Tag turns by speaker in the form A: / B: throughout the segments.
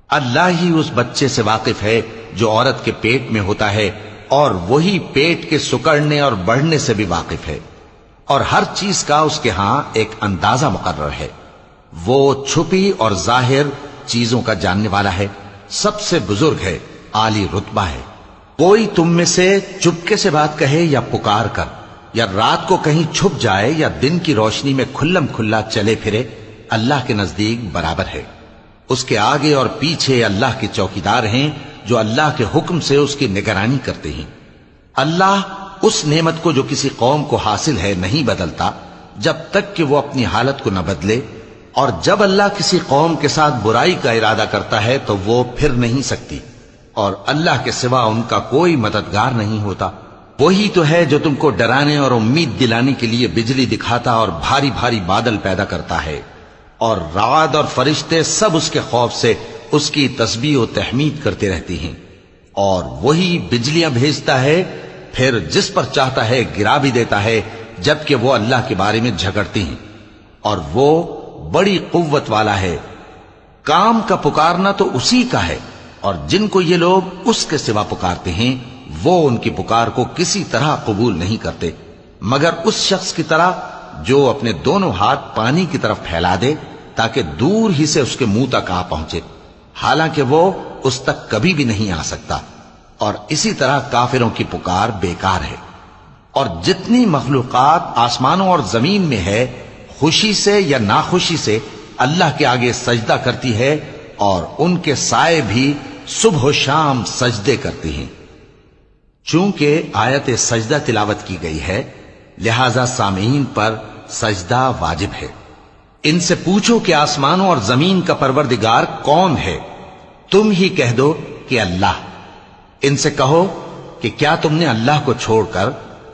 A: اللہ ہی اس بچے سے واقف ہے جو عورت کے پیٹ میں ہوتا ہے، اور وہی پیٹ کے سکڑنے اور بڑھنے سے بھی واقف ہے، اور ہر چیز کا اس کے ہاں ایک اندازہ مقرر ہے۔ وہ چھپی اور ظاہر چیزوں کا جاننے والا ہے، سب سے بزرگ ہے، عالی رتبہ ہے۔ کوئی تم میں سے چپکے سے بات کہے یا پکار کر، یا رات کو کہیں چھپ جائے یا دن کی روشنی میں کھلم کھلا چلے پھرے، اللہ کے نزدیک برابر ہے۔ اس کے آگے اور پیچھے اللہ کے چوکیدار ہیں جو اللہ کے حکم سے اس کی نگرانی کرتے ہیں۔ اللہ اس نعمت کو جو کسی قوم کو حاصل ہے نہیں بدلتا جب تک کہ وہ اپنی حالت کو نہ بدلے، اور جب اللہ کسی قوم کے ساتھ برائی کا ارادہ کرتا ہے تو وہ پھر نہیں سکتی، اور اللہ کے سوا ان کا کوئی مددگار نہیں ہوتا۔ وہی تو ہے جو تم کو ڈرانے اور امید دلانے کے لیے بجلی دکھاتا اور بھاری بھاری بادل پیدا کرتا ہے، اور رعد اور فرشتے سب اس کے خوف سے اس کی تسبیح و تحمید کرتے رہتے ہیں۔ اور وہی بجلیاں بھیجتا ہے، پھر جس پر چاہتا ہے گرا بھی دیتا ہے، جبکہ وہ اللہ کے بارے میں جھگڑتے ہیں، اور وہ بڑی قوت والا ہے۔ کام کا پکارنا تو اسی کا ہے، اور جن کو یہ لوگ اس کے سوا پکارتے ہیں وہ ان کی پکار کو کسی طرح قبول نہیں کرتے، مگر اس شخص کی طرح جو اپنے دونوں ہاتھ پانی کی طرف پھیلا دے تاکہ دور ہی سے اس کے منہ تک آ پہنچے، حالانکہ وہ اس تک کبھی بھی نہیں آ سکتا۔ اور اسی طرح کافروں کی پکار بیکار ہے۔ اور جتنی مخلوقات آسمانوں اور زمین میں ہے، خوشی سے یا ناخوشی سے اللہ کے آگے سجدہ کرتی ہے، اور ان کے سائے بھی صبح و شام سجدے کرتے ہیں۔ چونکہ آیت سجدہ تلاوت کی گئی ہے، لہذا سامعین پر سجدہ واجب ہے۔ ان سے پوچھو کہ آسمانوں اور زمین کا پروردگار کون ہے؟ تم ہی کہہ دو کہ اللہ۔ ان سے کہو کہ کیا تم نے اللہ کو چھوڑ کر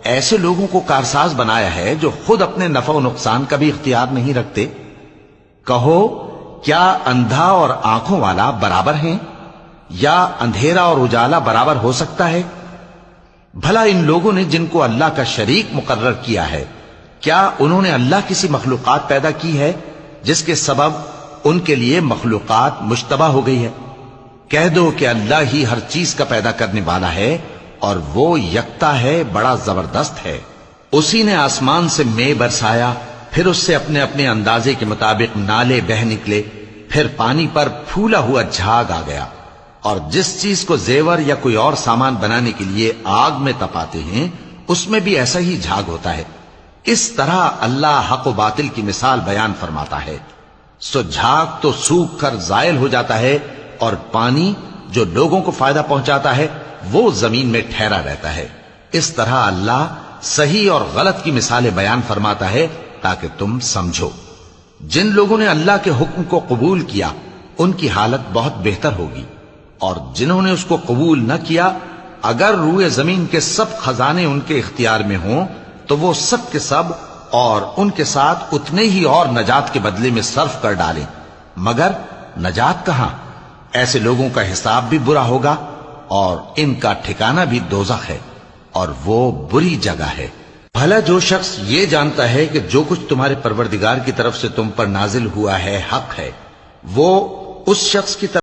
A: ایسے لوگوں کو کارساز بنایا ہے جو خود اپنے نفع و نقصان کا بھی اختیار نہیں رکھتے؟ کہو کیا اندھا اور آنکھوں والا برابر ہیں، یا اندھیرا اور اجالا برابر ہو سکتا ہے؟ بھلا ان لوگوں نے جن کو اللہ کا شریک مقرر کیا ہے، کیا انہوں نے اللہ کسی مخلوقات پیدا کی ہے جس کے سبب ان کے لیے مخلوقات مشتبہ ہو گئی ہے؟ کہہ دو کہ اللہ ہی ہر چیز کا پیدا کرنے والا ہے، اور وہ یکتا ہے، بڑا زبردست ہے۔ اسی نے آسمان سے مے برسایا، پھر اس سے اپنے اپنے اندازے کے مطابق نالے بہ نکلے، پھر پانی پر پھولا ہوا جھاگ آ گیا۔ اور جس چیز کو زیور یا کوئی اور سامان بنانے کے لیے آگ میں تپاتے ہیں اس میں بھی ایسا ہی جھاگ ہوتا ہے۔ اس طرح اللہ حق و باطل کی مثال بیان فرماتا ہے۔ سو جھاگ تو سوکھ کر زائل ہو جاتا ہے، اور پانی جو لوگوں کو فائدہ پہنچاتا ہے وہ زمین میں ٹھہرا رہتا ہے۔ اس طرح اللہ صحیح اور غلط کی مثالیں بیان فرماتا ہے تاکہ تم سمجھو۔ جن لوگوں نے اللہ کے حکم کو قبول کیا ان کی حالت بہت بہتر ہوگی، اور جنہوں نے اس کو قبول نہ کیا، اگر روئے زمین کے سب خزانے ان کے اختیار میں ہوں تو وہ سب کے سب اور ان کے ساتھ اتنے ہی اور نجات کے بدلے میں صرف کر ڈالیں، مگر نجات کہاں؟ ایسے لوگوں کا حساب بھی برا ہوگا، اور ان کا ٹھکانہ بھی دوزخ ہے، اور وہ بری جگہ ہے۔ بھلا جو شخص یہ جانتا ہے کہ جو کچھ تمہارے پروردگار کی طرف سے تم پر نازل ہوا ہے حق ہے، وہ اس شخص کی طرف